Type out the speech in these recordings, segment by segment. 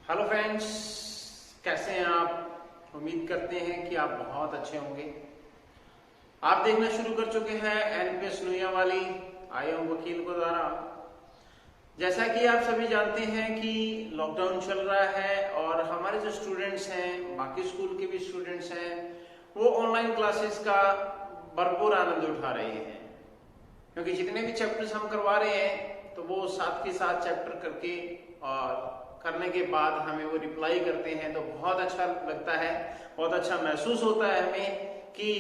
Hello friends, कैसे हैं आप। उम्मीद करते हैं कि आप बहुत अच्छे होंगे। आप देखना शुरू कर चुके हैं एनपीएस नोया वाली आईएम वकील को द्वारा। जैसा कि आप सभी जानते हैं कि लॉकडाउन चल रहा है और हमारे जो स्टूडेंट्स हैं, बाकी स्कूल के भी स्टूडेंट्स हैं, वो ऑनलाइन क्लासेस का भरपूर आनंद उठा रहे हैं। क्योंकि जितने भी चैप्टर्स हम करवा रहे हैं तो वो साथ के साथ चैप्टर करके और करने के बाद हमें वो रिप्लाई करते हैं तो बहुत अच्छा लगता है, बहुत अच्छा महसूस होता है हमें कि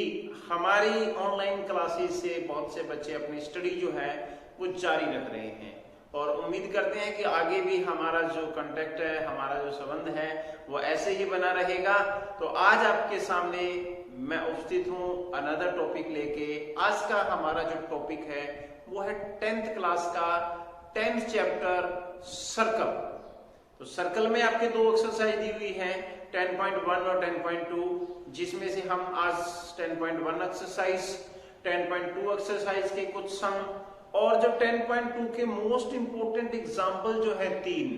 हमारी ऑनलाइन क्लासेस से बहुत से बच्चे अपनी स्टडी जो है वो जारी रख रहे हैं। और उम्मीद करते हैं कि आगे भी हमारा जो कांटेक्ट है, हमारा जो संबंध है वो ऐसे ही बना रहेगा। तो आज आपके सामने मैं उपस्थित हूँ अनदर टॉपिक लेके। आज का हमारा जो टॉपिक है वो है 10th क्लास का 10th चैप्टर सर्कल। तो सर्कल में आपके दो एक्सरसाइज दी हुई है 10.1 और 10.2, जिसमें से हम आज 10.1 एक्सरसाइज, 10.2 एक्सरसाइज के कुछ सम और जो 10.2 के मोस्ट इंपोर्टेंट एग्जाम्पल जो है, 3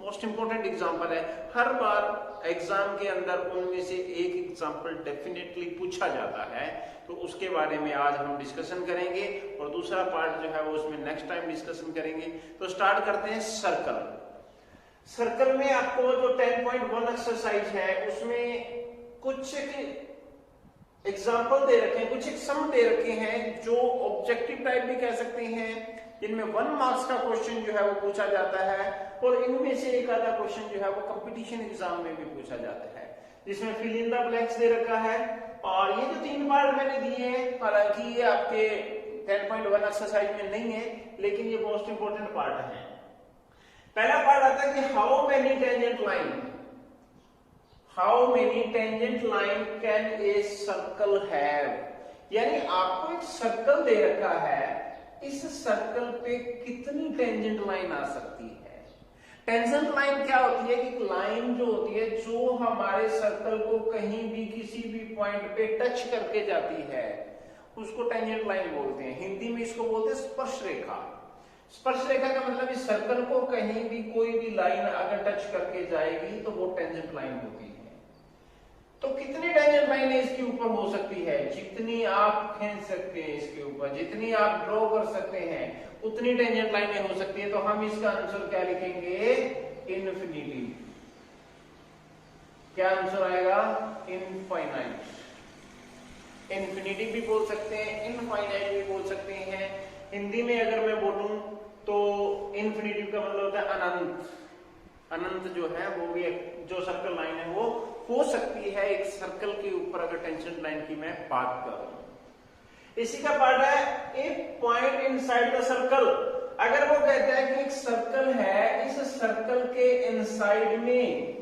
मोस्ट इंपोर्टेंट एग्जाम्पल है। हर बार एग्जाम के अंदर उनमें से एक एग्जाम्पल डेफिनेटली पूछा जाता है, तो उसके बारे में आज हम डिस्कशन करेंगे और दूसरा पार्ट जो है वो उसमें नेक्स्ट टाइम डिस्कशन करेंगे। तो स्टार्ट करते हैं सर्कल। सर्कल में आपको जो 10.1 एक्सरसाइज है उसमें कुछ एग्जाम्पल दे रखे हैं, कुछ एक सम दे रखे हैं जो ऑब्जेक्टिव टाइप भी कह सकते हैं, जिनमें 1 मार्क्स का क्वेश्चन जो है वो पूछा जाता है और इनमें से एक आधा क्वेश्चन जो है वो कंपटीशन एग्जाम में भी पूछा जाता है, जिसमें फिल इन द ब्लैंक्स दे रखा है। और ये जो 3 पार्ट मैंने दिए हैं, हालांकि ये आपके 10.1 एक्सरसाइज में नहीं है, लेकिन ये मोस्ट इंपोर्टेंट पार्ट है। पहला पार्ट आता है कि how many tangent line can a circle have. यानी आपको एक सर्कल दे रखा है, इस सर्कल पे कितनी टेंजेंट लाइन आ सकती है। टेंजेंट लाइन क्या होती है कि लाइन जो होती है जो हमारे सर्कल को कहीं भी किसी भी पॉइंट पे टच करके जाती है उसको टेंजेंट लाइन बोलते हैं। हिंदी में इसको बोलते हैं स्पर्श रेखा। स्पर्श रेखा का मतलब इस सर्कल को कहीं भी कोई भी लाइन अगर टच करके जाएगी तो वो टेंजेंट लाइन होती है। तो कितनी टेंजेंट लाइनें इसके ऊपर हो सकती है, जितनी आप खींच सकते हैं इसके ऊपर, जितनी आप ड्रॉ कर सकते हैं उतनी टेंजेंट लाइनें हो सकती है। तो हम इसका आंसर क्या लिखेंगे, इनफिनिटी। क्या आंसर आएगा, इनफाइनाइट। इनफिनिटी भी बोल सकते हैं, इनफाइनाइट भी बोल सकते हैं। हिंदी में अगर मैं बोलूं तो इनफिनिटी का मतलब होता है अनंत। अनंत जो है वो भी जो सर्कल लाइन है वो हो सकती है एक सर्कल के ऊपर, अगर टेंजेंट लाइन की मैं बात करूं। इसी का पार्ट है एक पॉइंट इनसाइड द सर्कल। अगर वो कहता है कि एक सर्कल है, इस सर्कल के इनसाइड में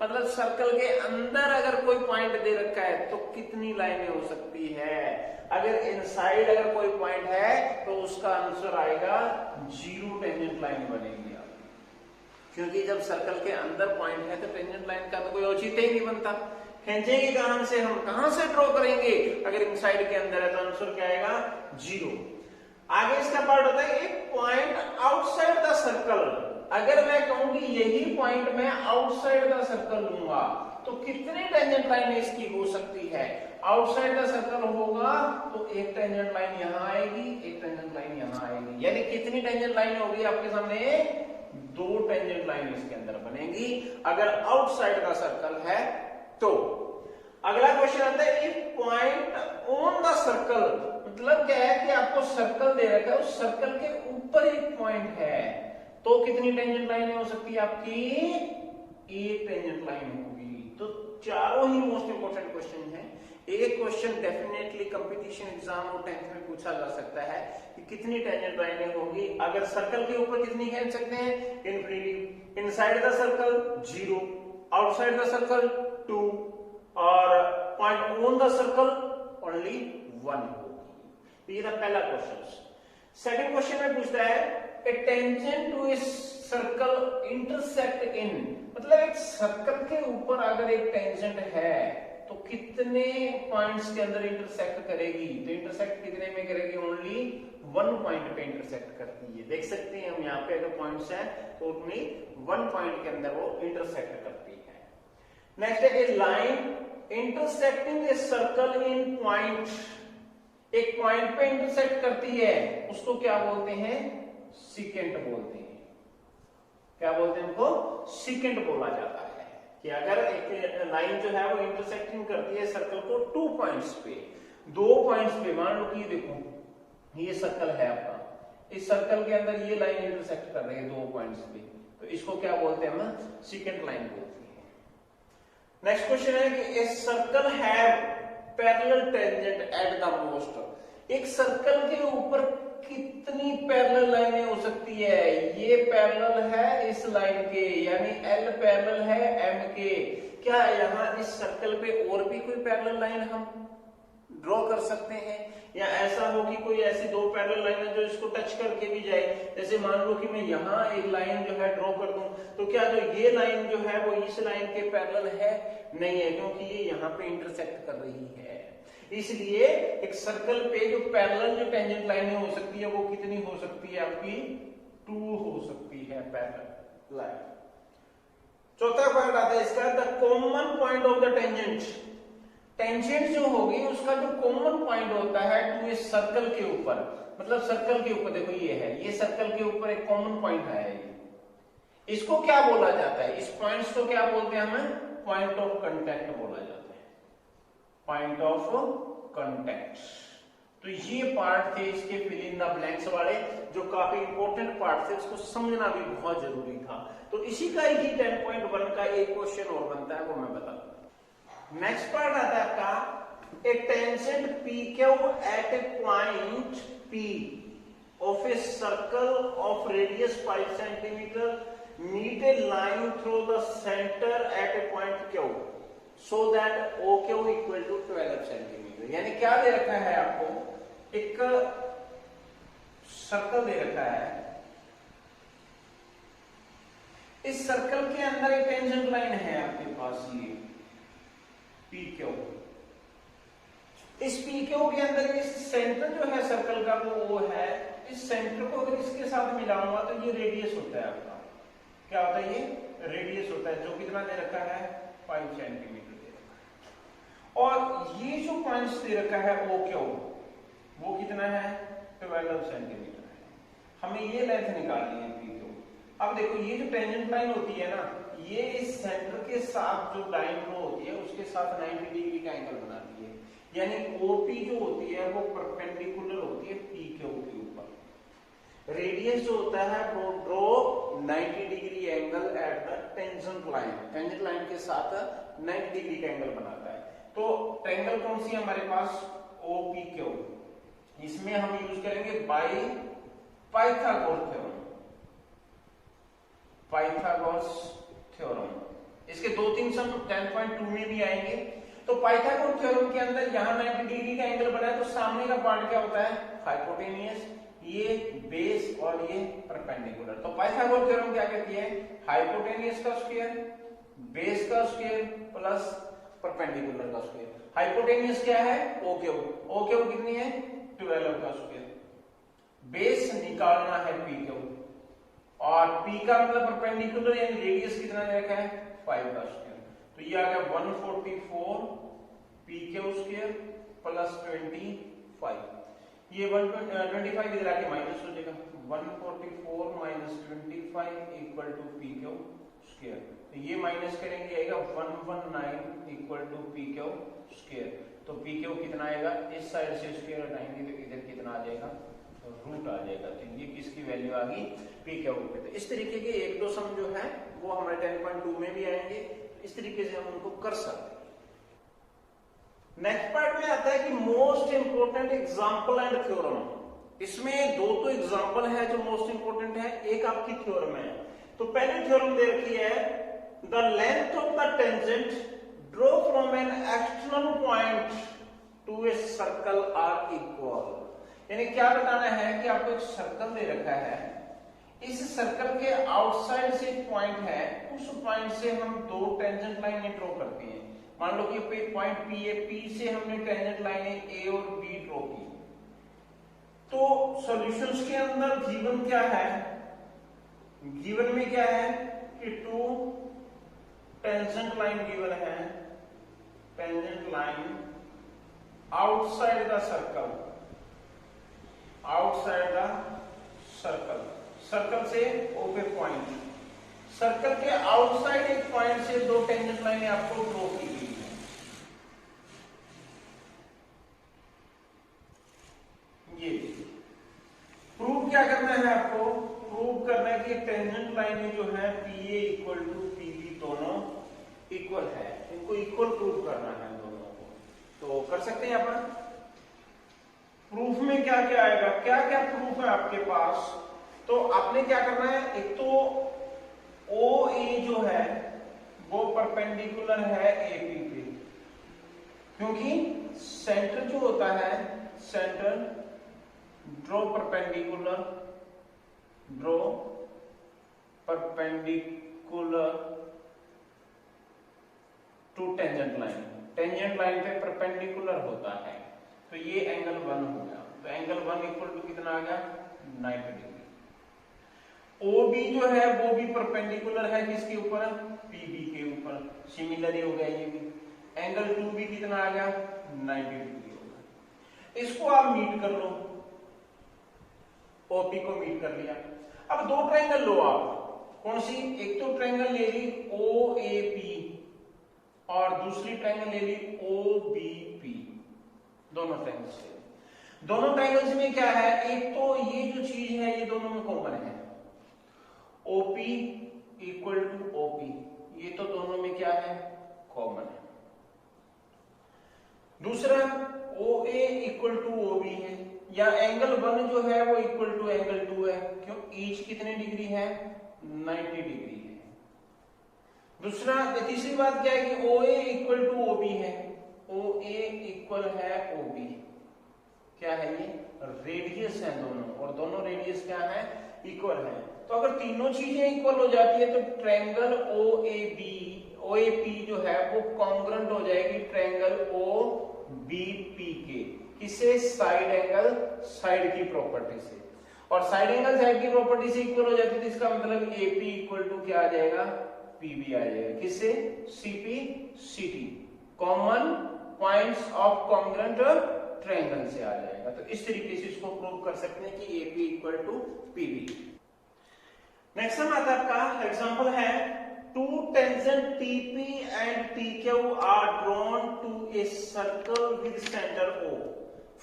मतलब सर्कल के अंदर अगर कोई पॉइंट दे रखा है तो कितनी लाइनें हो सकती है। अगर इनसाइड अगर कोई पॉइंट है तो उसका आंसर आएगा 0 टेंजेंट लाइन बनेगी आपकी, क्योंकि जब सर्कल के अंदर पॉइंट है तो टेंजेंट लाइन का तो कोई औचित्य ही नहीं बनता। खींचेंगे कहां से, हम कहां से ड्रॉ करेंगे। अगर इनसाइड के अंदर है तो आंसर क्या आएगा, 0। आगे इसका पार्ट होता है एक पॉइंट आउटसाइड द सर्कल। अगर मैं कहूं कि यही पॉइंट मैं आउटसाइड द सर्कल लूंगा तो कितनी टेंजेंट लाइन इसकी हो सकती है। आउटसाइड द सर्कल होगा तो एक टेंजेंट लाइन यहां आएगी, एक टेंजेंट लाइन यहां आएगी, यानी कितनी टेंजेंट लाइन होगी आपके सामने, 2 टेंजेंट लाइन इसके अंदर बनेगी अगर आउटसाइड द सर्कल है तो। अगला क्वेश्चन आता है if point on the circle, मतलब क्या है कि आपको सर्कल दे रखा है, उस सर्कल के ऊपर एक पॉइंट है तो कितनी टेंजेंट लाइनें हो सकती है आपकी, 1 टेंजेंट लाइन होगी। तो चारों ही मोस्ट इंपोर्टेंट क्वेश्चन है। एक क्वेश्चन डेफिनेटली कंपटीशन एग्जाम और 10th में पूछा जा सकता है कि कितनी टेंजेंट लाइनें होगी। अगर सर्कल के ऊपर कितनी खींच सकते हैं, infinity. Inside the circle 0, outside the circle 2 और point on the circle only 1 होगी। ये था पहला क्वेश्चन। सेकंड क्वेश्चन में पूछता है a tangent to a circle intersect in, मतलब एक सर्कल के ऊपर अगर एक टेंजेंट है तो कितने पॉइंट्स के अंदर इंटरसेक्ट करेगी। तो इंटरसेक्ट कितने में करेगी, ओनली 1 पॉइंट पे इंटरसेक्ट करती है। देख सकते हैं हम यहाँ पे अगर पॉइंट्स हैं तो उनमें 1 पॉइंट के अंदर वो इंटरसेक्ट करती है। नेक्स्ट है a line intersecting a circle in point, एक पॉइंट पे इंटरसेक्ट करती है उसको क्या बोलते हैं, सीकेंट बोलते हैं। क्या बोलते हैं उनको, सीकेंट बोला जाता है। कि अगर एक लाइन जो है वो इंटरसेक्टिंग करती है सर्कल को 2 पॉइंट्स पे, 2 पॉइंट्स पे, मान लो कि देखो ये सर्कल है आपका, इस सर्कल के अंदर ये लाइन इंटरसेक्ट कर रही है 2 पॉइंट्स पे, तो इसको क्या बोलते हैं हम, सीकेंट लाइन बोलते हैं। नेक्स्ट क्वेश्चन है कि a circle have parallel tangent at the most, एक सर्कल के ऊपर कितनी पैरेलल लाइनें हो सकती है, ये पैरेलल है इस लाइन के, यानी L पैरेलल है M के। क्या यहाँ इस सर्कल पे और भी कोई पैरेलल लाइन हम ड्रॉ कर सकते हैं, या ऐसा हो कि कोई ऐसी 2 पैरेलल लाइन जो इसको टच करके भी जाए, जैसे मान लो कि मैं यहाँ एक लाइन जो है ड्रॉ कर दूं, तो क्या जो ये लाइन जो है वो इस लाइन के पैरेलल है, नहीं है, क्योंकि ये यहाँ पे इंटरसेक्ट कर रही है। इसलिए एक सर्कल पे जो पैरेलल जो टेंजेंट लाइनें हो सकती है वो कितनी हो सकती है आपकी, 2 हो सकती है पैरेलल लाइन। चौथा पॉइंट आता है इसका, the common point of the tangent, tangent जो होगी उसका जो कॉमन पॉइंट होता है टू ए सर्कल के ऊपर, मतलब सर्कल के ऊपर देखो ये है, ये सर्कल के ऊपर एक कॉमन पॉइंट है, इसको क्या बोला जाता है, इस पॉइंट्स को क्या बोलते हैं हमें, पॉइंट ऑफ कांटेक्ट बोला जाता है, पॉइंट ऑफ कांटेक्ट। तो ये पार्ट थे इसके फिल इन द ब्लैंक्स वाले, जो काफी इंपॉर्टेंट पार्ट थे, उसको समझना भी बहुत जरूरी था। तो इसी का ही 10.1 का एक क्वेश्चन और बनता है, वो मैं बता दूं। नेक्स्ट पार्ट आता है आपका, a tangent PQ at a point P of a circle of radius 5 centimetre meet a line through the centre at a point Q so that OQ equal to 12 centimetre. यानी क्या दे रखा है आपको, एक circle दे रखा है, इस सर्कल के अंदर एक टेंजेंट लाइन है आपके पास, ये PQ, इस PQ के अंदर इस सेंटर जो है सर्कल का वो है, इस सेंटर को अगर इसके साथ मिलाऊंगा तो ये रेडियस होता है आपका, क्या होता है, ये रेडियस होता है, जो कितना दे रखा है, 5 सेंटीमीटर दे रखा है। और ये जो पॉइंट्स दे रखा है OQ, वो कितना है, 12 सेंटीमीटर है। हमें ये लेंथ निकालनी है PQ। अब देखो ये जो टेंजेंट लाइन होती है ना, ये इस सेंटर के साथ जो लाइन ड्रॉ होती है उसके साथ 90 डिग्री का एंगल बनाती है, यानी OP जो होती है वो परपेंडिकुलर होती है PQ के ऊपर। रेडियस जो होता है वो draw 90 degree angle at the tangent line, tangent line के साथ 90 डिग्री का एंगल बनाता है। तो ट्रायंगल कौन सी है हमारे पास, OPQ। इसमें हम यूज करेंगे by Pythagoras theorem, Pythagoras theorem. इसके 2-3 सम 10.2 में भी आएंगे। तो पाइथागोरस थ्योरम के अंदर यहाँ 90 डिग्री का एंगल बना है, तो सामने का पार्ट क्या होता है, हाइपोटेनियस, ये बेस और ये परपेंडिकुलर। तो पाइथागोरस थ्योरम क्या कहती है, हाइपोटेनियस का स्क्वायर, बेस का स्क्वायर प्लस परपेंडिकुलर का स्क्वायर। हाइपोटेनियस क्या है, OQ, OQ कितनी है, 12 का स्क्वायर। बेस निकालना है PQ, और P का मतलब परपेंडिकुलर यानी रेडियस कितना दे रखा है, 5 का स्क्वायर। तो ये आ गया 144 PQ स्क्वायर प्लस 25, ये 125 इधर आके माइनस हो जाएगा, 144 minus 25 equal to PQ square. तो ये माइनस करेंगे आएगा 119 इक्वल टू PQ स्क्वायर। तो PQ कितना आएगा, इस साइड से स्क्वायर हटाएंगे तो इधर कितना आ जाएगा, तो रूट आ जाएगा। तो ये किसकी वैल्यू आ गई, PQ पे। तो इस तरीके के 1-2 सम जो है वो हमारे 10.2 में भी आएंगे, इस तरीके से हम उनको कर सकते हैं। नेक्स्ट पार्ट में आता है कि most important example and theorem. इसमें 2 तो एग्जांपल है जो मोस्ट इंपोर्टेंट है, एक आपकी थ्योरम है। तो पहली थ्योरम दे रखी है, the length of the tangent draw from an external point to a circle are equal. यानी क्या बताना है कि आपको एक सर्कल दे रखा है, इस सर्कल के आउटसाइड से एक पॉइंट है, उस पॉइंट से हम 2 टेंजेंट लाइनें ड्रॉ करते हैं। मान लो कि पॉइंट P है, P से हमने टेंजेंट लाइनें A और B ड्रॉ की। तो सॉल्यूशंस के अंदर गिवन क्या है, गिवन में क्या है कि 2 टेंजेंट लाइन गिवन है, tangent line outside the circle, outside the circle, circle से ओपे पॉइंट, सर्कल के आउटसाइड एक पॉइंट से 2 टेंजेंट लाइनें आपको ड्रॉ की गई है। ये प्रूव क्या करना है आपको, प्रूव करना है कि टेंजेंट लाइनें जो है PA इक्वल टू PB दोनों इक्वल है, इनको इक्वल प्रूव करना है दोनों को। तो कर सकते हैं अपन प्रूफ में क्या क्या आएगा, क्या क्या प्रूफ है आपके पास। तो आपने क्या करना है, एक तो OA जो है वो परपेंडिकुलर है AP पे, क्योंकि सेंटर जो होता है, centre draw perpendicular, draw perpendicular to tangent line, tangent line पे परपेंडिकुलर होता है। तो ये एंगल 1 हो गया, तो एंगल 1 इक्वल टू कितना आ गया 90 डिग्री। OB जो है वो भी परपेंडिकुलर है किसके ऊपर, PB के ऊपर, सिमिलर ही हो गया ये भी। एंगल 2 भी कितना आ गया 90 डिग्री होगा। इसको आप मीट कर लो, OP को मीट कर लिया। अब 2 ट्रायंगल लो आप, कौन सी, एक तो ट्रायंगल ले ली OAP और दूसरी ट्रायंगल ले ली OBP, दोनों ट्रायंगल्स से। दोनों ट्रायंगल्स में क्या है, एक तो ये जो चीज है ये दोनों में कॉमन है, OP इक्वल टू OP, ये तो दोनों में क्या है कॉमन है। दूसरा OA इक्वल टू OB है, या एंगल 1 जो है वो इक्वल टू एंगल 2 है, क्यों, ईच कितने डिग्री है 90 डिग्री है। दूसरा, तीसरी बात क्या है कि OA इक्वल टू OB है, OA इक्वल है OB, क्या है ये रेडियस है दोनों, और दोनों रेडियस क्या है इक्वल है। तो अगर तीनों चीजें इक्वल हो जाती है तो ट्रायंगल OAP जो है वो कॉन्ग्रुएंट हो जाएगी ट्रायंगल OBP के, किससे, साइड एंगल साइड की प्रॉपर्टी से। और साइड एंगल साइड की प्रॉपर्टी से इक्वल हो जाती है, तो इसका मतलब AP इक्वल टू क्या आ जाएगा PB आ जाएगा, किससे, CP CT, common points of congruent triangle से आ जाएगा। तो इस तरीके से इसको प्रूव कर सकते हैं कि AP equal to PB। Next हम आता है आपका एग्जांपल है, 2 tangent TP and PQ are drawn to a circle with centre O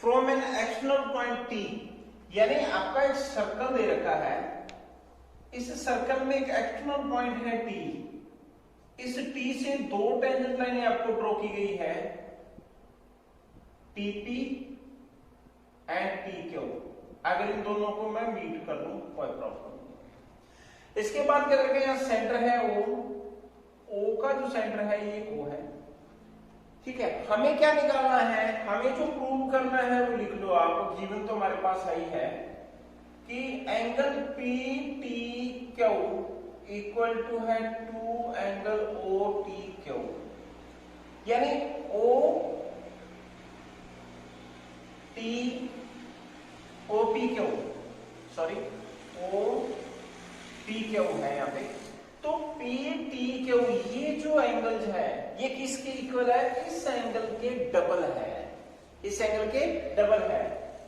from an external point T, यानी आपका एक सर्कल दे रखा है, इस सर्कल में एक एक्सटर्नल पॉइंट है T, इस T से 2 टेंजेंट लाइनें आपको ड्रॉ की गई है, TP एंड PQ। अगर इन दोनों को मैं मीट कर लूं कोई प्रॉब्लम नहीं। इसके बाद क्या करेंगे, यहां सेंटर है O का जो सेंटर है ये O है, ठीक है। हमें क्या निकालना है, हमें जो प्रूव करना है वो लिख लो आप, गिवन तो हमारे पास है कि एंगल PTQ इक्वल टू है 2 एंगल OTQ, यानी OPQ है यहाँ पे। तो PTQ ये जो एंगल है ये किसके इक्वल है, इस एंगल के डबल है, इस एंगल के डबल है।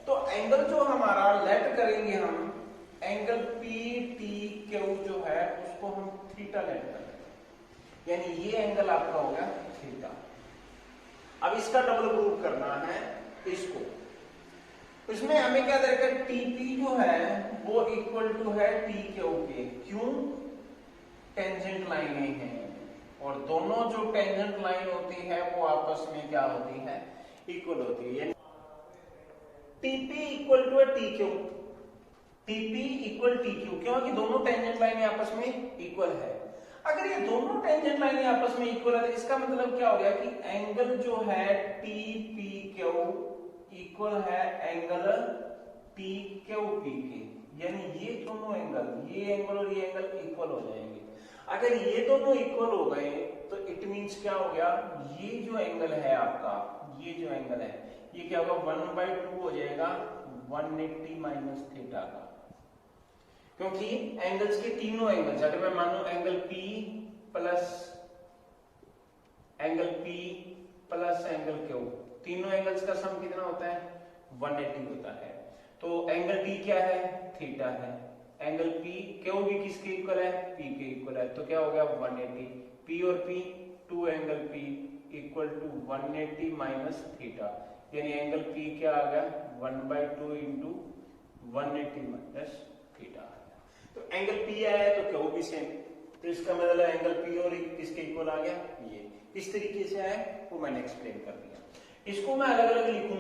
तो एंगल जो हमारा लेट करेंगे हम, एंगल PTQ जो है उसको हम थीटा लेट करेंगे, यानी ये एंगल आपका हो गया थीटा। अब इसका डबल प्रूव करना है इसको, इसमें हमें क्या देखा, TP जो है वो इक्वल टू है TQ के, क्यों, टेंजेंट लाइनें हैं, और दोनों जो टेंजेंट लाइन होती है वो आपस में क्या होती है, इक्वल होती है। TP इक्वल टू है TQ, TP इक्वल TQ, क्योंकि दोनों टेंजेंट लाइनें आपस में इक्वल है। अगर ये दोनों टेंजेंट लाइनें आपस में इक्वल है तो इसका मतलब क्या हो गया कि एंगल जो है TPQ इक्वल है एंगल PQP के, यानी ये दोनों एंगल, ये एंगल और ये एंगल इक्वल हो जाएंगे। अगर ये दोनों इक्वल हो गए तो इट मींस क्या हो गया, ये जो एंगल है आपका, ये जो एंगल है ये क्या होगा 1/2 हो जाएगा 180 माइनस थीटा का, क्योंकि एंगल्स के तीनों एंगल्स, अगर मैं मानू angle P plus angle Q, तीनों एंगल्स का सम कितना होता है 180 होता है। तो एंगल D क्या है थीटा है, एंगल Q भी किसके इक्वल है P के इक्वल है, तो क्या हो गया 180, P और P 2 angle P equal to 180 minus theta, यानी एंगल P क्या आ गया 1/2 इंटू 180 माइनस थीटा। तो एंगल P आया है तो Q भी सेम, तो इसका मतलब एंगल P और किसके इक्वल आ गया ये, इस तरीके से है वो मैंने एक्सप्लेन कर दिया। इसको मैं अलग अलग लिखूं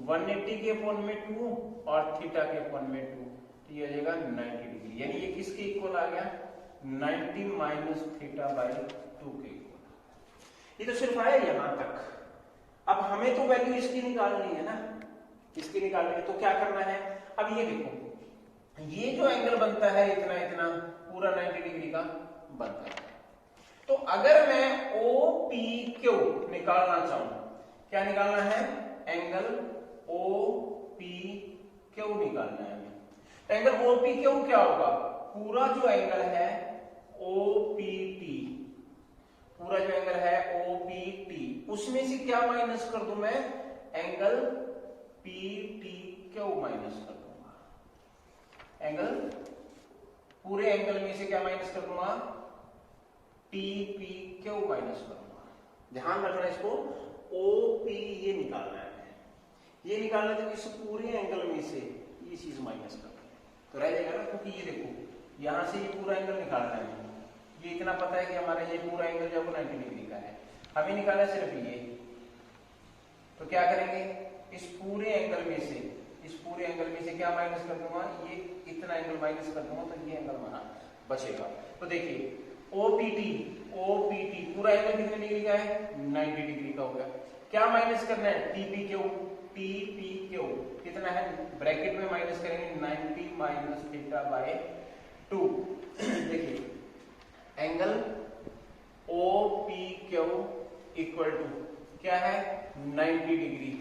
180 के अपॉन में 2 और थीटा के अपॉन में 2, तो ये आ जाएगा 90 डिग्री, यानी ये किसके इक्वल आ गया 90 माइनस थीटा बाई 2 के इक्वल। ये तो सिर्फ आया यहां तक, अब हमें तो वैल्यू इसकी निकालनी है ना, इसकी निकालनी है, तो क्या करना है, अब ये देखो ये जो एंगल बनता है इतना इतना पूरा 90 डिग्री का बनता है, तो अगर मैं OPQ निकालना चाहूं, क्या निकालना है एंगल OPQ निकालना है हमें, एंगल OPQ क्या होगा, पूरा जो एंगल है OPT, पूरा जो एंगल है OPT उसमें से क्या माइनस कर दूं मैं एंगल PTQ माइनस कर दूंगा, एंगल पूरे एंगल में से क्या माइनस कर दूंगा TPQ माइनस करूंगा। ध्यान रखना इसको OP ये निकालना है, ये निकालना है, तो इस पूरे एंगल में से ये चीज माइनस करना है तो रह जाएगा ना, क्योंकि ये देखो यहां से ये पूरा एंगल निकालना है, ये इतना पता है कि हमारा ये पूरा एंगल जो 90 डिग्री का है, हमें निकालना है सिर्फ ये, तो क्या करेंगे इस पूरे एंगल में से, इस पूरे एंगल में से क्या माइनस कर दूंगा, ये इतना एंगल माइनस कर दूंगा, तो ये एंगल हमारा बचेगा। तो देखिए OPT पूरा एंगल कितने डिग्री का है 90 डिग्री का हो गया, क्या माइनस करना है TPQ कितना है, ब्रैकेट में माइनस करेंगे 90 माइनस थीटा बाय 2। देखिए एंगल OPQ इक्वल टू क्या है 90 डिग्री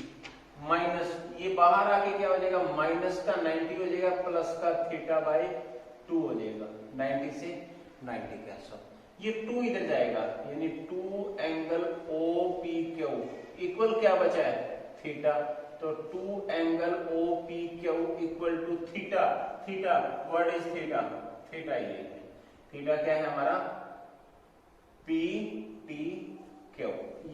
माइनस, ये बाहर आके क्या हो जाएगा माइनस का 90 हो जाएगा प्लस का थीटा बाय 2 हो जाएगा, 90 से 90 का सब, ये 2 इधर जाएगा, यानी 2 एंगल OPQ इक्वल क्या बचा है थीटा, तो 2 angle OPQ equal to theta, theta what is theta, theta ये थीटा क्या है हमारा PTQ,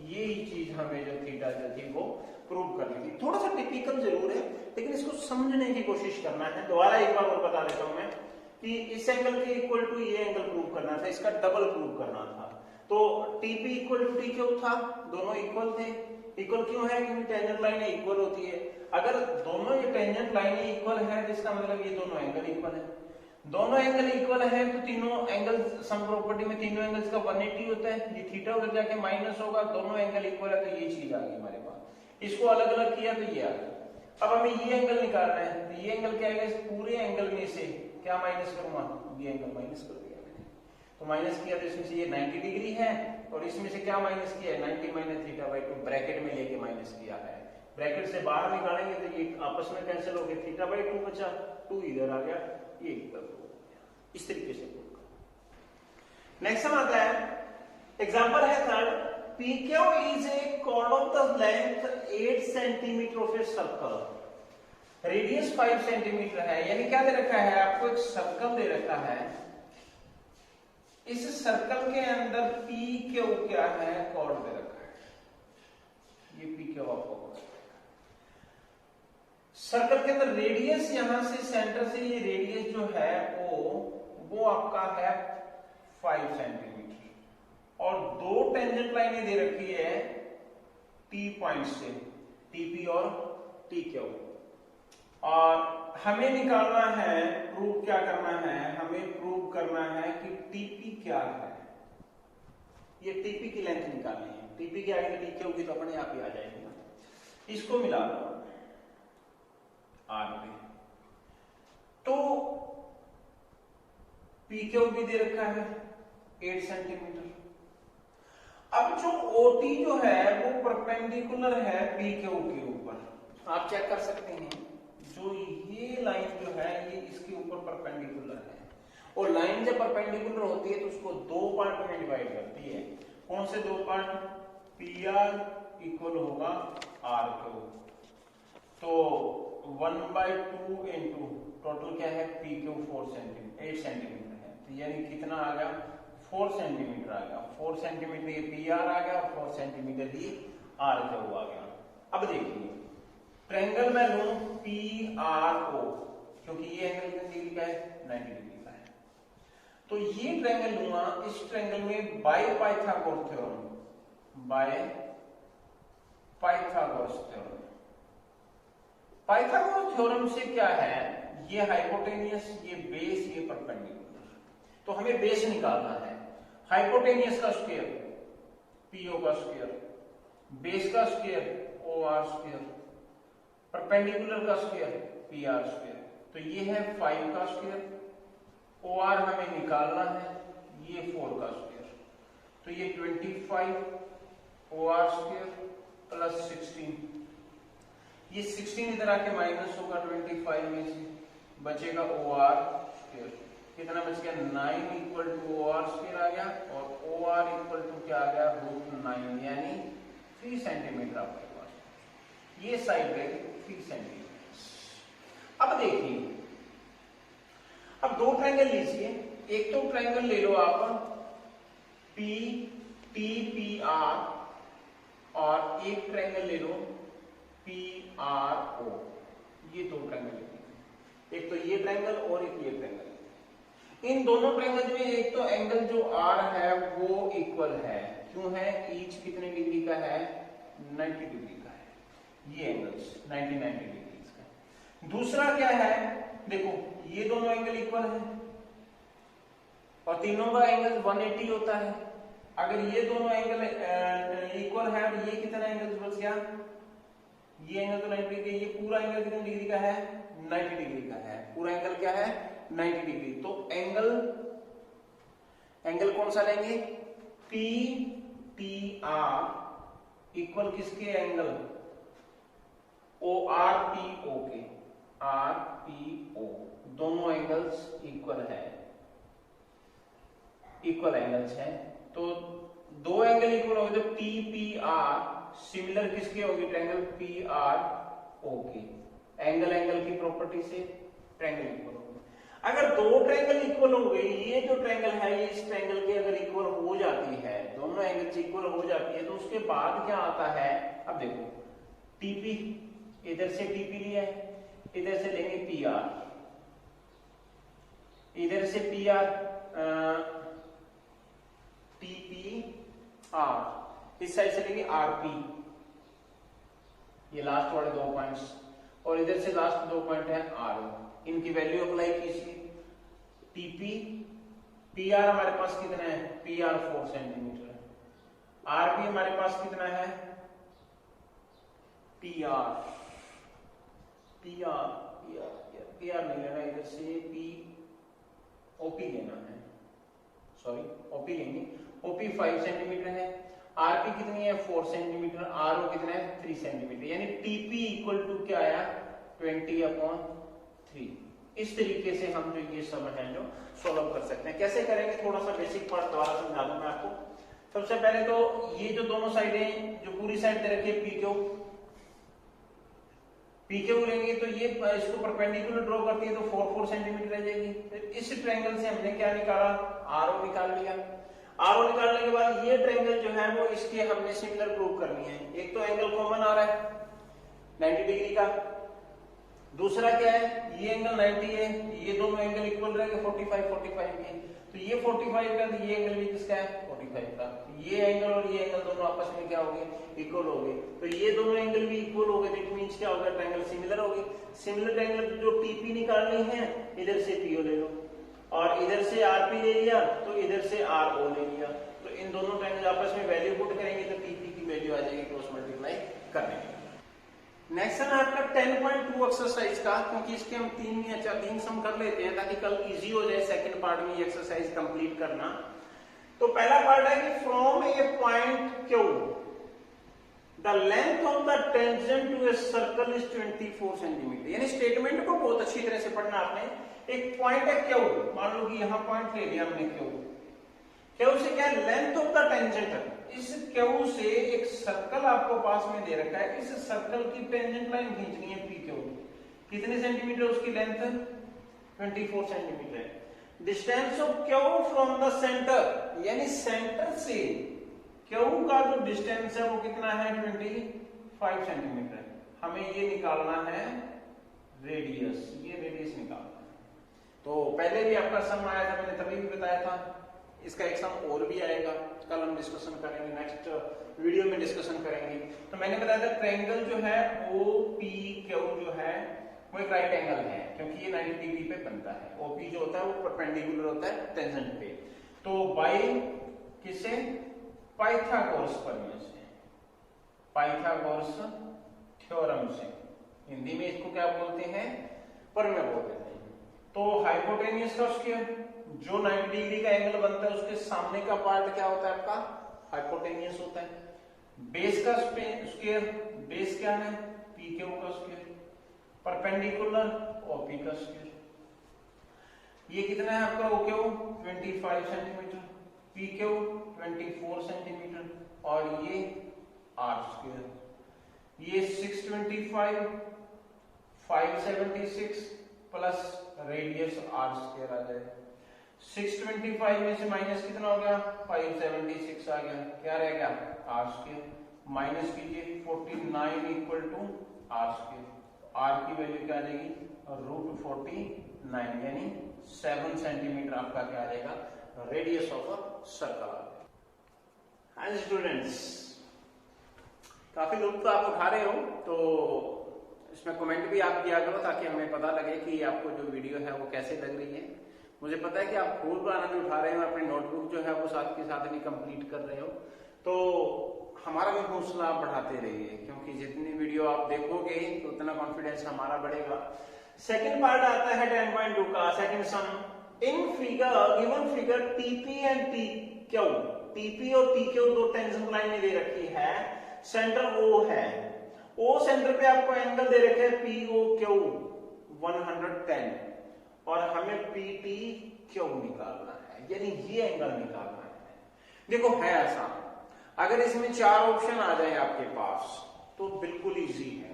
यही चीज हमें जो थीटा जो थी वो प्रूव करनी थी। थोड़ा सा टिपिकल जरूर है लेकिन इसको समझने की कोशिश करना है। दोबारा एक बार और बता देता हूं मैं कि इस एंगल के इक्वल टू ये एंगल प्रूव करना था, इसका डबल प्रूव करना था, तो TP इक्वल टू TQ था, दोनों इक्वल थे। इक्वल क्यों है, क्योंकि टेंजेंट लाइनें इक्वल होती है, अगर दोनों ये टेंजेंट लाइनें इक्वल है तो इसका मतलब ये दोनों एंगल इक्वल है, दोनों एंगल इक्वल है तो तीनों एंगल सम प्रॉपर्टी में तीनों एंगल्स का 180 होता है, ये थीटा उधर जाके माइनस होगा, दोनों एंगल इक्वल है तो ये चीज आ गई हमारे पास। इसको अलग अलग किया तो ये आ गया। अब हमें ये एंगल निकालना है, तो ये एंगल क्या है, इस पूरे एंगल में से क्या माइनस करूंगा, ये एंगल माइनस कर दिया मैंने, तो माइनस किया तो इसमें से ये 90 डिग्री है और इसमें से क्या माइनस किया है 90 माइनस थीटा बाई 2 ब्रैकेट में लेके माइनस किया है, ब्रैकेट से बाहर निकालेंगे तो ये आपस में कैंसिल हो गया, थीटा बाई 2 बचा, 2 इधर आ गया, ये इधर, इस तरीके से। नेक्स्ट हम आता है एग्जांपल है third, PQ is a chord of the length 8 centimetre of a circle, radius 5 centimetre है, यानी क्या दे रखा है आपको, एक सर्कल दे रखा है, इस सर्कल के अंदर PQ क्या है कॉर्ड दे रखा है, ये PQ आपको सर्कल के अंदर रेडियस, यहां से सेंटर से ये रेडियस जो है वो आपका है 5 सेंटीमीटर और 2 टेंजेंट लाइनें दे रखी है T पॉइंट से, TP और TQ, और हमें निकालना है, प्रूव क्या करना है, हमें प्रूव करना है कि TP क्या है, ये TP की लेंथ निकालनी है, TP की आएगी TQ की तो अपने आप ही आ जाएगी ना, इसको मिला दो R में, तो PQ भी दे रखा है 8 सेंटीमीटर। अब जो OT जो है वो परपेंडिकुलर है PQ के ऊपर, आप चेक कर सकते हैं, जो ये लाइन जो है ये इसके ऊपर परपेंडिकुलर है, और लाइन जब परपेंडिकुलर होती है तो उसको दो पार्ट में डिवाइड करती है। कौन से दो पार्ट? पी आर इक्वल होगा आर क्यूब, तो 1/2 इंटू टोटल क्या है पी क्यूब 8 सेंटीमीटर है, तो यानी कितना आ गया 4 सेंटीमीटर आ गया। 4 सेंटीमीटर ये पी आर आ गया, 4 सेंटीमीटर ये आर क्यूब आ गया। अब देखिए ट्रायंगल मैं लूं पी आर ओ, क्योंकि ये एंगल कितनी डिग्री का है 90 डिग्री का है, तो ये ट्रायंगल लूंगा। इस ट्रायंगल में by Pythagoras theorem, by Pythagoras theorem, Pythagoras theorem से क्या है, ये हाइपोटेनियस, ये बेस, ये परपेंडिकुलर, तो हमें बेस निकालना है। हाइपोटेनियस का स्क्वायर पीओ का स्क्वायर, बेस का square O R square, perpendicular का स्क्वायर पी आर स्क्वायर, तो ये है 5 का स्क्वायर, ओ आर हमें निकालना है, ये 4 का स्क्वायर, तो ये 25 ओ आर स्क्वायर प्लस 16, ये 16 इधर आके माइनस होगा 25 में से, बचेगा ओ आर स्क्वायर, कितना बच गया 9 equal to O R square आ गया, और ओ आर इक्वल टू क्या आ गया √9, यानी 3 सेंटीमीटर आपके पास, ये साइड है 3 सेंटीमीटर। अब देखिए, अब दो ट्रायंगल लीजिए, एक तो ट्रायंगल ले लो आप पी टी पी आर, और एक ट्रायंगल ले लो पी आर ओ, ये दो ट्रायंगल लेते हैं, एक तो ये ट्रायंगल और एक ये ट्रायंगल। इन दोनों ट्रायंगल में एक तो एंगल जो आर है वो इक्वल है, क्यों है, ईच कितने डिग्री का है 90 डिग्री का है, ये एंगल्स 90 डिग्री का। दूसरा क्या है, देखो ये दोनों एंगल इक्वल है और तीनों का एंगल 180 होता है। अगर ये दोनों एंगल इक्वल है और ये कितना एंगल बच गया, ये एंगल तो 90 डिग्री, ये पूरा एंगल कितने डिग्री का है 90 डिग्री का है, पूरा एंगल क्या है 90 डिग्री। तो एंगल कौन सा लेंगे, पी टी आर इक्वल किसके angle, O R P O के, आर पी ओ, दोनों एंगल्स इक्वल है, इक्वल एंगल्स हैं, तो दो एंगल इक्वल हो गए, तो टी पी आर सिमिलर किसके होगी, ट्रायंगल पी आर ओ के, एंगल की प्रॉपर्टी से ट्रायंगल इक्वल हो गए। अगर दो ट्रायंगल इक्वल हो गए, ये जो ट्रायंगल है ये इस ट्रायंगल के अगर इक्वल हो जाती है, दोनों एंगल इक्वल हो जाती है, तो उसके बाद क्या आता है, अब देखो टीपी, इधर से टीपी लिया है, इधर से लेंगे पी आर, इधर से पी आर टीपी आर, इस साइड से लेंगे आरपी, ये लास्ट वाले दो पॉइंट्स, और इधर से लास्ट दो पॉइंट है आर, इनकी वैल्यू अप्लाई कीजिए। टीपी पी आर हमारे पास कितना है, पी आर 4 सेंटीमीटर है, आरपी हमारे पास कितना है, पी आर नहीं लेना, इधर से पी ओपी लेना है, सॉरी ओपी लेंगे, ओपी 5 सेंटीमीटर है, आरपी कितनी है 4 सेंटीमीटर, आरओ कितना है 3 सेंटीमीटर, यानी टीपी इक्वल टू क्या आया 20/3। इस तरीके से हम जो ये सब है जो सॉल्व कर सकते हैं। कैसे करेंगे, थोड़ा सा बेसिक पार्ट दोबारा समझा दूं मैं आपको। सबसे पहले तो ये जो दोनों साइडें, जो पूरी साइड दे रखी है पी क्यू लेंगे, तो ये इसको परपेंडिकुलर ड्रॉ करती है, तो 4 सेंटीमीटर रह जाएगी। फिर इस ट्रायंगल से हमने क्या निकाला, आरओ निकाल लिया। आरओ निकालने के बाद ये ट्रायंगल जो है वो इसके हमने सिमिलर प्रूव करनी है। एक तो एंगल कॉमन आ रहा है 90 डिग्री का, दूसरा क्या है, ये एंगल 90 है, ये दोनों एंगल इक्वल रहेंगे 45 के, तो ये 45 का, तो ये एंगल भी किसका है 45 का, ये एंगल और ये एंगल दोनों आपस में क्या हो गए, इक्वल हो गए, तो ये दोनों एंगल भी इक्वल हो गए, इट मींस क्या होगा, ट्रायंगल सिमिलर होगी। सिमिलर ट्रायंगल जो टीपी निकालनी है, इधर से पीओ ले लो और इधर से आरपी ले लिया, तो इधर से आरओ ले लिया, तो इन दोनों ट्रायंगल आपस में वैल्यू पुट करेंगे तो टीपी की वैल्यू आ जाएगी क्रॉस मल्टीप्लाई करने के। नेक्स्ट है आपका 10.2 एक्सरसाइज का, क्योंकि इसके हम 3 सम कर लेते हैं ताकि कल इजी हो जाए सेकंड पार्ट में ये एक्सरसाइज कंप्लीट करना। तो पहला पार्ट है कि from a point Q the length of the tangent to a circle is 24 centimetre. यानी स्टेटमेंट को बहुत अच्छी तरह से पढ़ना आपने। एक पॉइंट है क्यू, मान लो कि यहां पॉइंट ले लिया हमने क्यू। क्यू से क्या है, लेंथ ऑफ द टेंजेंट। इस क्यू से एक सर्कल आपको पास में दे रखा है, इस सर्कल की टेंजेंट लाइन खींचनी है पी क्यू। कितने सेंटीमीटर उसकी length? 24 centimetre. Distance of Q from the centre, यानी सेंटर से क्यू का जो डिस्टेंस है वो कितना है? 25 सेंटीमीटर। हमें ये निकालना है रेडियस, ये रेडियस निकालना है। तो पहले भी आपका सम आया था, मैंने तभी भी बताया था। इसका एक सम और भी आएगा, कल हम डिस्कशन करेंगे, नेक्स्ट वीडियो में डिस्कशन करेंगे। तो मैंने बताया था ट्रायंगल जो है OPQ जो है वो एक राइट एंगल है, क्योंकि ये 90 डिग्री पे बनता है। OP जो होता है वो परपेंडिकुलर होता है टेंजेंट पे। तो बाय किसे? पाइथागोरस प्रमेय से, पाइथागोरस थ्योरम से। हिंदी में इसको क्या बोलते हैं? प्रमेय बोलते हैं। तो हाइपोटेन्यूज का स्क्वायर, जो 90 डिग्री का एंगल बनता है उसके सामने का पार्ट क्या होता है आपका? हाइपोटेन्यूज होता है। बेस का स्क्वायर, बेस क्या है? PQ का स्क्वायर। परपेंडिकुलर OP का स्क्वायर। ये कितना है आपका? OQ 25 सेंटीमीटर, PQ 24 सेंटीमीटर, और ये R स्क्वायर। ये 625, 576 प्लस रेडियस R स्क्वायर आ जाएगा। 625 में से माइनस कितना हो गया? 576 आ गया। क्या रह गया? R square. माइनस कीजिए 49 equal to R square. R की वैल्यू क्या आ जाएगी? √49, यानी 7 सेंटीमीटर आपका क्या आ जाएगा? Radius of a circle. हाँ स्टूडेंट्स, काफी लोग तो आप उठा रहे हो, तो इसमें कमेंट भी आप किया करो ताकि हमें पता लगे कि आपको जो वीडियो है वो कैसे लग रही है। मुझे पता है कि आप खूब आनंद उठा रहे हो, अपनी नोटबुक जो है वो साथ के साथ भी कंप्लीट कर रहे हो। तो हमारा भी हौसला आप बढ़ाते रहिए, क्योंकि जितनी वीडियो आप देखोगे तो उतना कॉन्फिडेंस हमारा बढ़ेगा। सेकंड पार्ट आता है 10.2 का second some. In figure given figure TP and PQ, TP और PQ दो टेंजेंट लाइन दे रखी है, सेंटर O है। O सेंटर पे आपको एंगल दे रखे हैं POQ 110, और हमें PTQ निकालना है, यानी ये एंगल निकालना है। देखो है ऐसा, अगर इसमें 4 ऑप्शन आ जाए आपके पास तो बिल्कुल इजी है।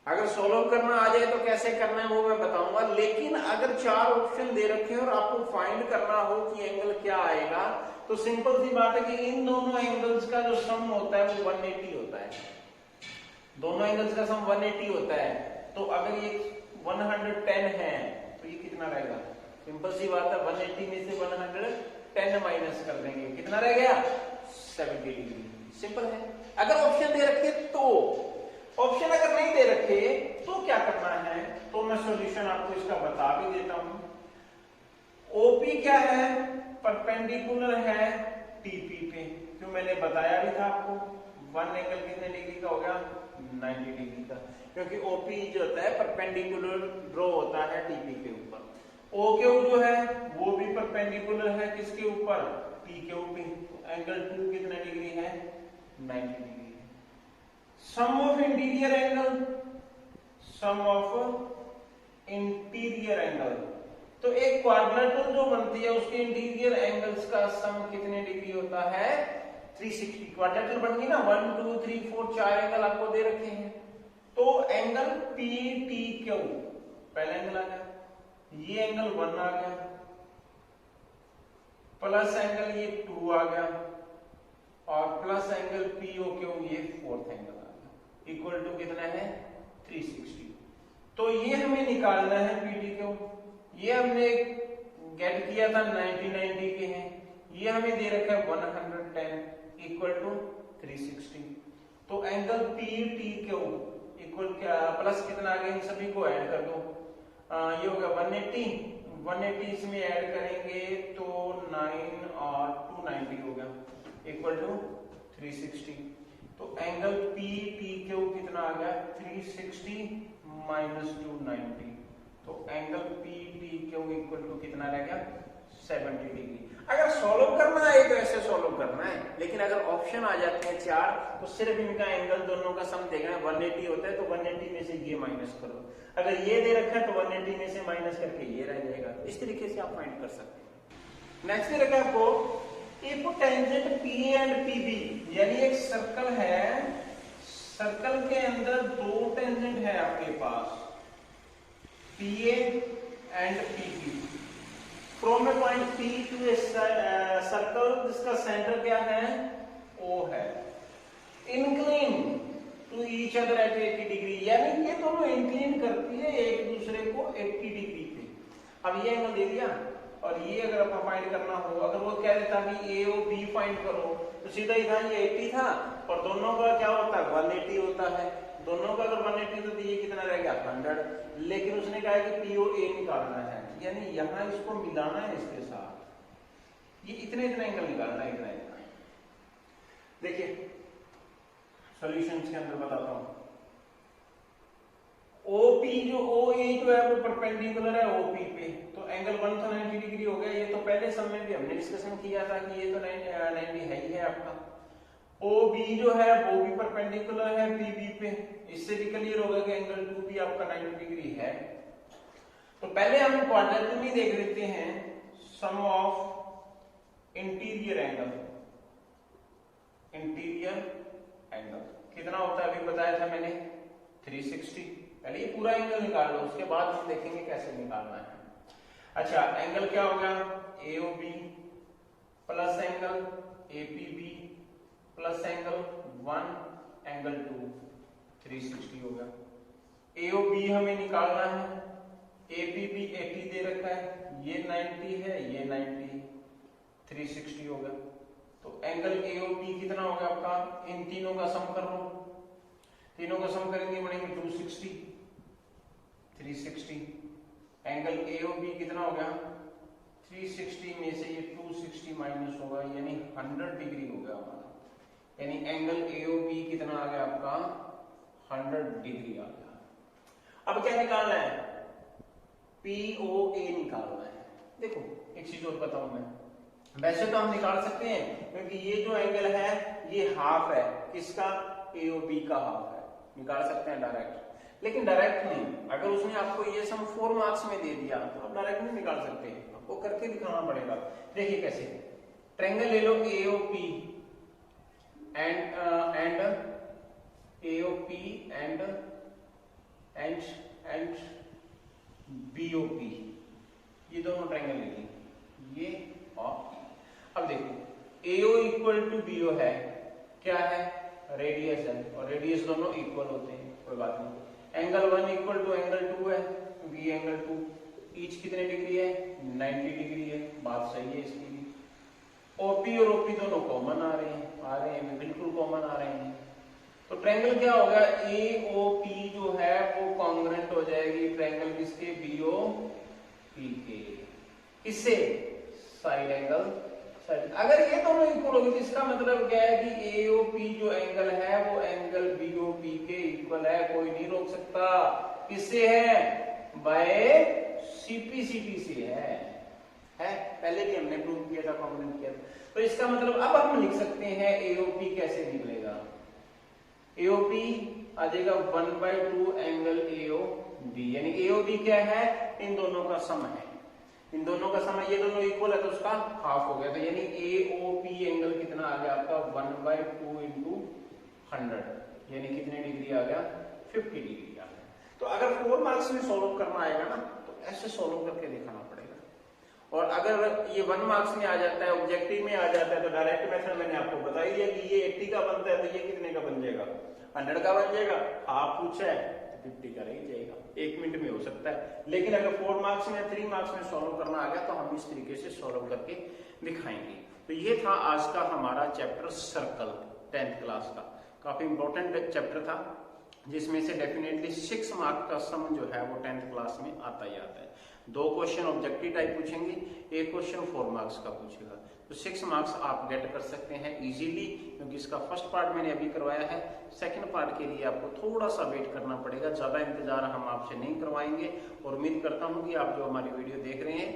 अगर सॉल्व करना आ जाए तो कैसे करना है वो मैं बताऊंगा, लेकिन अगर 4 ऑप्शन दे रखे हैं और आपको फाइंड करना हो कि एंगल क्या आएगा, तो सिंपल सी बात है कि इन दोनों एंगल्स का जो सम होता है वो 180 होता है। दोनों एंगल्स का सम 180 होता है। तो अगर ये 110 है तो ये कितना रहेगा? सिंपल सी बात है, 180 में से 110 माइनस कर देंगे, कितना रह गया? 70 डिग्री। सिंपल है। अगर ऑप्शन दे रखे तो, ऑप्शन अगर नहीं दे रखे तो क्या करना है, तो मैं सॉल्यूशन आपको इसका बता भी देता हूं। OP क्या है? परपेंडिकुलर है TP पे, क्यों मैंने बताया भी था आपको। वन एंगल कितने डिग्री का हो गया? 90 डिग्री का, क्योंकि OP जो होता है परपेंडिकुलर ड्रॉ होता है TP के ऊपर। OQ जो है वो भी परपेंडिकुलर है किसके ऊपर? PQ पे। एंगल 2 कितना डिग्री है? 90 डिग्री है। Sum of interior angle, sum of interior angle, तो एक क्वाड्रेटर जो बनती है उसके इंटीरियर एंगल्स का सम कितने डिग्री होता है? 360। क्वाड्रेटर बन गई ना, 1 2 3 4 4 एंगल आपको दे रखे हैं। तो एंगल PTQ पहला एंगल आ गया, ये एंगल 1 आ गया, प्लस एंगल ये 2 आ गया, और प्लस एंगल POQ ये 4th एंगल आ गया, इक्वल टू कितना है? 360। तो ये हमें निकालना है PTQ। ये हमने गेट किया था 90 के हैं, ये हमें दे रखा है 110 इक्वल टू 360। तो एंगल PTQ इक्वल क्या, प्लस कितना आ गया? इन सभी को ऐड कर दो। ये हो गया 180 इसमें ऐड करेंगे तो 9 और 290 हो गया, इक्वल टू 360। तो एंगल PTQ कितना आ गया? 360 माइनस 290। तो एंगल PTQ इक्वल टू कितना रह गया? 70 डिग्री। अगर सॉल्व करना है तो ऐसे सॉल्व करना है, लेकिन अगर ऑप्शन आ जाते हैं 4 तो सिर्फ इनका एंगल दोनों का सम देखना है। 180 होता है तो 180 में से ये माइनस करो, अगर ये दे रखा है तो 180 में से माइनस करके ये रह जाएगा। इस तरीके से आप फाइंड कर सकते हैं। नेक्स्ट दे रखा है आपको if tangent P and PB, यानी एक सर्कल है, सर्कल के अंदर दो टेंजेंट है आपके पास PA and PB from a point P to a circle जिसका सेंटर क्या है O है, incline to each other at 80 degree, यानी ये दोनों इंक्लाइन करती है एक दूसरे को 80 डिग्री पे। अब ये एंगल दे दिया और ये अगर आपको फाइंड करना हो, अगर वो कह देता कि ए और बी फाइंड करो तो सीधा ही था, ये 80 था और दोनों का क्या होता है 180 होता है, दोनों का अगर 180 तो ये कितना रह गया 100, लेकिन उसने कहा कि पी ओ ए निकालना है, यानी यहां इसको मिलाना है इसके साथ, ये इतने इतना एंगल निकालना है, इतना इतना। देखिए सॉल्यूशंस के अंदर बताता हूं, OP जो OA जो है वो परपेंडिकुलर है OP पे, तो एंगल 190 डिग्री हो गया। ये तो पहले समय में भी हमने डिस्कशन किया था कि ये तो 90 है ही है आपका। OB जो है वो भी परपेंडिकुलर है PB पे, इससे भी क्लियर होगा कि एंगल 2 भी आपका 90 डिग्री है। तो पहले हम क्वाड्रेटिक में देख लेते हैं sum of interior angle, interior angle कितना होता है अभी बताया था मैंने 360। पहले ये पूरा एंगल निकाल लो, उसके बाद हम देखेंगे कैसे निकालना है। अच्छा एंगल क्या होगा AOB plus angle APB plus angle 1 angle 2 360 होगा। AOB हमें निकालना है, APB 80 दे रखा है, ये 90 है, ये 90, 360 होगा। तो एंगल AOB कितना होगा आपका, इन तीनों का सम कर लो, तीनों का सम करेंगे बढ़ेंगे 260, 360। एंगल AOB कितना हो गया 360 में से ये 260 माइनस होगा, यानी 100 डिग्री हो गया हमारा, यानी एंगल AOB कितना आ गया आपका 100 डिग्री आ गया। अब क्या निकालना है, POA निकालना है। देखो एक चीज और बताऊं मैं, वैसे तो हम निकाल सकते हैं क्योंकि ये जो एंगल है ये हाफ है, किसका AOB का हाफ है, निकाल सकते हैं डायरेक्ट, लेकिन डायरेक्ट नहीं। अगर उसने आपको ये सम 4 मार्क्स में दे दिया तो आप डायरेक्ट नहीं निकाल सकते, आपको करके दिखाना पड़ेगा। देखिए कैसे, ट्रायंगल ले लो AOP and AOP and BOP, ये दोनों ट्रायंगल ले लेंगे, ये और अब देखो AO इक्वल टू BO है, क्या है रेडियस है, और रेडियस दोनों इक्वल होते हैं, कोई बात नहीं। एंगल 1 इक्वल टू एंगल 2 है, क्योंकि एंगल 2 ईच कितने डिग्री है 90 डिग्री है, बात सही है इसकी भी। OP और OP दोनों कॉमन आ रहे हैं बिल्कुल कॉमन आ रहे हैं। तो ट्रायंगल क्या होगा AOP जो है वो कॉन्ग्रुएंट हो जाएगी ट्रायंगल किसके BOP के, इससे साइड एंगल साइड। अगर ये दोनों इक्वल होगी तो इसका मतलब क्या है कि AOP जो एंगल है वो एंगल BOP के इक्वल है, कोई नहीं रोक सकता। किससे है, बाय CP से है पहले भी हमने प्रूव किया था, कॉन्ग्रुएंट किया था। तो इसका मतलब अब हम लिख सकते हैं AOP कैसे निकलेगा, AOP आ जाएगा 1/2 एंगल AOB, यानी AOB क्या है इन दोनों का सम है, इन दोनों का सम, ये दोनों इक्वल है तो उसका हाफ हो गया, तो यानी AOP एंगल कितना आ गया आपका 1/2 इंटू 100, यानी कितने डिग्री आ गया 50 डिग्री आ गया। तो अगर 4 मार्क्स में सॉल्व करना आएगा ना तो ऐसे सॉल्व करके दिखाना पड़ेगा, और अगर ये 1 मार्क्स में आ जाता है, ऑब्जेक्टिव में आ जाता है, तो डायरेक्ट मेथड मैंने आपको बता ही दिया कि ये 80 का बनता है तो ये कितने का बन जाएगा 100 का बन जाएगा। हाफ पूछा है तो 50 का रह जाएगा, 1 मिनट में हो सकता है। लेकिन अगर 4 मार्क्स में 3 मार्क्स में सॉल्व करना आ गया तो हम इस तरीके से सॉल्व करके दिखाएंगे। तो ये था आज का हमारा चैप्टर सर्कल 10th क्लास का, काफी इंपॉर्टेंट चैप्टर था, जिसमें से डेफिनेटली 6 मार्क का सम जो है वो 10th क्लास में आता ही आता है। 2 क्वेश्चन ऑब्जेक्टिव टाइप पूछेंगे, 1 क्वेश्चन 4 मार्क्स का पूछेगा, तो 6 मार्क्स आप गेट कर सकते हैं इजीली, क्योंकि इसका फर्स्ट पार्ट मैंने अभी करवाया है। सेकंड पार्ट के लिए आपको थोड़ा सा वेट करना पड़ेगा, ज्यादा इंतजार हम आपसे नहीं करवाएंगे। और उम्मीद करता हूं कि आप जो हमारी वीडियो देख रहे हैं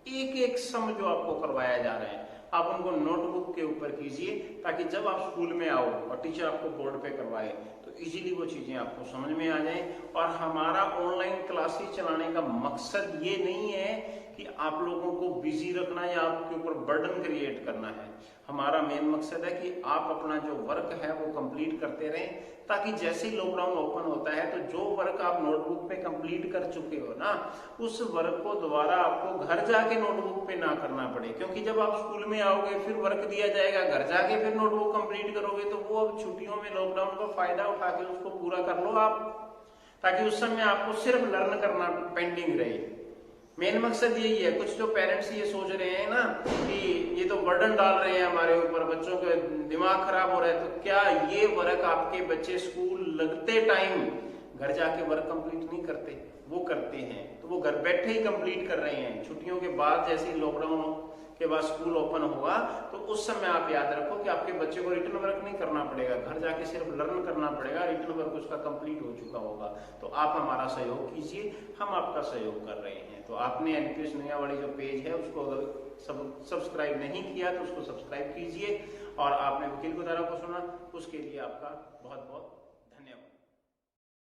एक एक सम जो आपको करवाया जा रहा है आप उनको नोटबुक के ऊपर कीजिए, ताकि जब आप स्कूल में आओ और टीचर आपको बोर्ड पे करवाए तो इजीली वो चीजें आपको समझ में आ जाएं। और हमारा ऑनलाइन क्लासेस चलाने का मकसद ये नहीं है कि आप लोगों को बिजी रखना या आपके ऊपर बर्डन क्रिएट करना है। हमारा मेन मकसद है कि आप अपना जो वर्क है वो कंप्लीट करते रहें, ताकि जैसे ही लॉकडाउन ओपन होता है तो जो वर्क आप नोटबुक पे कंप्लीट कर चुके हो ना, उस वर्क को दोबारा आपको घर जाके नोटबुक पे ना करना पड़े। क्योंकि जब आप स्कूल में आओगे फिर वर्क दिया जाएगा, घर जाके फिर नोटबुक कंप्लीट करोगे, तो वो अब छुट्टियों में लॉकडाउन का फायदा उठा के उसको पूरा कर लो आप, ताकि उस समय आपको सिर्फ लर्न करना पेंडिंग रहे। मेन मकसद यही है। कुछ जो पेरेंट्स ये सोच रहे हैं ना कि ये तो बर्डन डाल रहे हैं हमारे ऊपर, बच्चों के दिमाग खराब हो रहा है, तो क्या ये वर्क आपके बच्चे स्कूल लगते टाइम घर जाके वर्क कंप्लीट नहीं करते? वो करते हैं, तो वो घर बैठे ही कंप्लीट कर रहे हैं। छुट्टियों के बाद जैसे ही लॉकडाउन के बाद स्कूल ओपन होगा तो उस समय आप याद रखो कि आपके बच्चे को रिटर्न वर्क नहीं करना पड़ेगा, घर जाके सिर्फ लर्न करना पड़ेगा, रिटर्न वर्क उसका कंप्लीट हो चुका होगा। तो आप हमारा सहयोग कीजिए, हम आपका सहयोग कर रहे हैं। तो आपने एनपीएस नया वाली जो पेज है उसको अगर सब्सक्राइब नहीं किया तो उसको सब्सक्राइब कीजिए, और आपने वकील गुजारा को सुना उसके लिए आपका बहुत बहुत